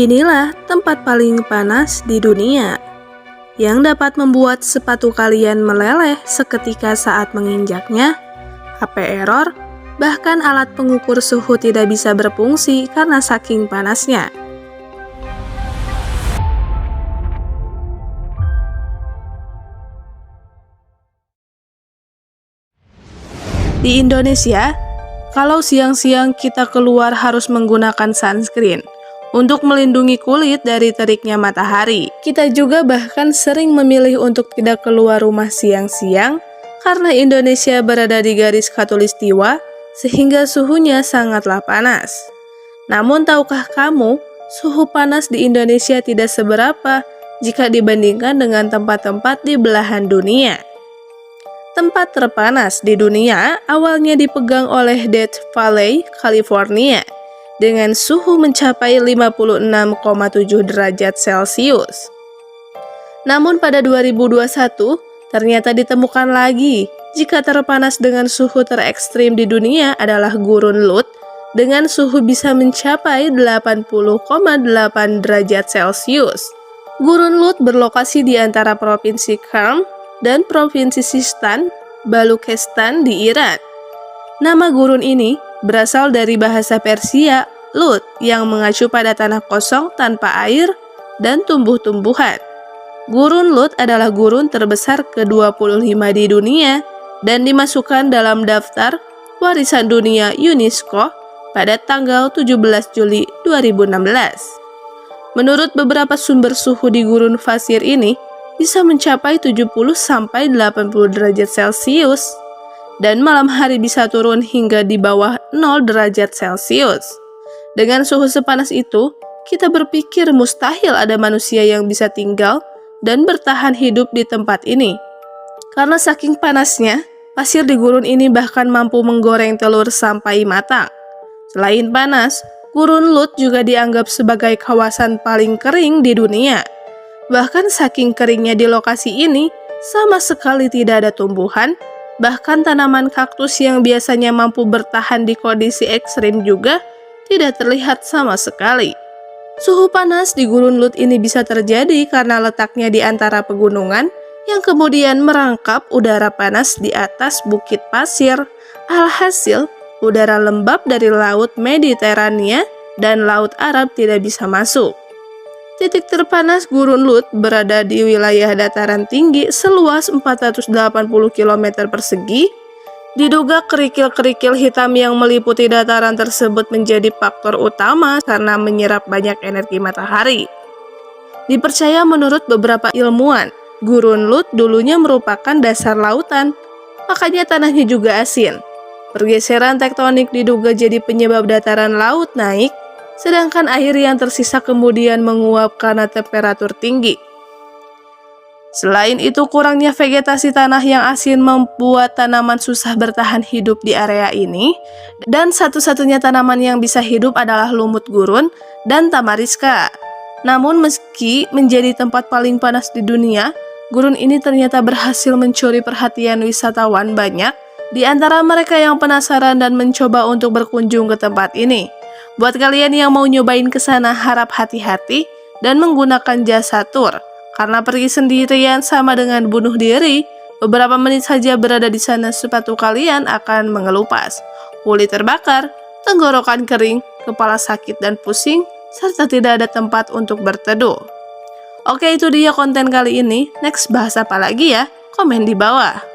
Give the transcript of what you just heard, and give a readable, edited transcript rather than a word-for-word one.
Inilah tempat paling panas di dunia, yang dapat membuat sepatu kalian meleleh seketika saat menginjaknya, HP error, bahkan alat pengukur suhu tidak bisa berfungsi karena saking panasnya. Di Indonesia, kalau siang-siang kita keluar harus menggunakan sunscreen untuk melindungi kulit dari teriknya matahari. Kita juga bahkan sering memilih untuk tidak keluar rumah siang-siang karena Indonesia berada di garis khatulistiwa sehingga suhunya sangatlah panas. Namun tahukah kamu, suhu panas di Indonesia tidak seberapa jika dibandingkan dengan tempat-tempat di belahan dunia. Tempat terpanas di dunia awalnya dipegang oleh Death Valley, California, dengan suhu mencapai 56,7 derajat Celcius. Namun pada 2021, ternyata ditemukan lagi jika terpanas dengan suhu terekstrim di dunia adalah Gurun Lut dengan suhu bisa mencapai 80,8 derajat Celcius. Gurun Lut berlokasi di antara Provinsi Qom dan Provinsi Sistan, Baluchistan di Iran. Nama gurun ini berasal dari bahasa Persia, Lut, yang mengacu pada tanah kosong tanpa air dan tumbuh-tumbuhan. Gurun Lut adalah gurun terbesar ke-25 di dunia dan dimasukkan dalam daftar warisan dunia UNESCO pada tanggal 17 Juli 2016. Menurut beberapa sumber, suhu di gurun pasir ini bisa mencapai 70-80 derajat Celcius. Dan malam hari bisa turun hingga di bawah 0 derajat Celcius. Dengan suhu sepanas itu, kita berpikir mustahil ada manusia yang bisa tinggal dan bertahan hidup di tempat ini. Karena saking panasnya, pasir di gurun ini bahkan mampu menggoreng telur sampai matang. Selain panas, Gurun Lut juga dianggap sebagai kawasan paling kering di dunia. Bahkan saking keringnya di lokasi ini, sama sekali tidak ada tumbuhan. Bahkan tanaman kaktus yang biasanya mampu bertahan di kondisi ekstrim juga tidak terlihat sama sekali. Suhu panas di Gurun Lut ini bisa terjadi karena letaknya di antara pegunungan yang kemudian merangkap udara panas di atas bukit pasir. Alhasil, udara lembab dari Laut Mediterania dan Laut Arab tidak bisa masuk. Titik terpanas Gurun Lut berada di wilayah dataran tinggi seluas 480 km persegi. Diduga kerikil-kerikil hitam yang meliputi dataran tersebut menjadi faktor utama karena menyerap banyak energi matahari. Dipercaya menurut beberapa ilmuwan, Gurun Lut dulunya merupakan dasar lautan, makanya tanahnya juga asin. Pergeseran tektonik diduga jadi penyebab dataran laut naik, sedangkan air yang tersisa kemudian menguap karena temperatur tinggi. Selain itu, kurangnya vegetasi tanah yang asin membuat tanaman susah bertahan hidup di area ini, dan satu-satunya tanaman yang bisa hidup adalah lumut gurun dan tamariska. Namun meski menjadi tempat paling panas di dunia, gurun ini ternyata berhasil mencuri perhatian wisatawan banyak, di antara mereka yang penasaran dan mencoba untuk berkunjung ke tempat ini. Buat kalian yang mau nyobain ke sana, harap hati-hati dan menggunakan jasa tur. Karena pergi sendirian sama dengan bunuh diri. Beberapa menit saja berada di sana, sepatu kalian akan mengelupas. Kulit terbakar, tenggorokan kering, kepala sakit dan pusing, serta tidak ada tempat untuk berteduh. Oke, itu dia konten kali ini. Next bahas apa lagi ya? Komen di bawah.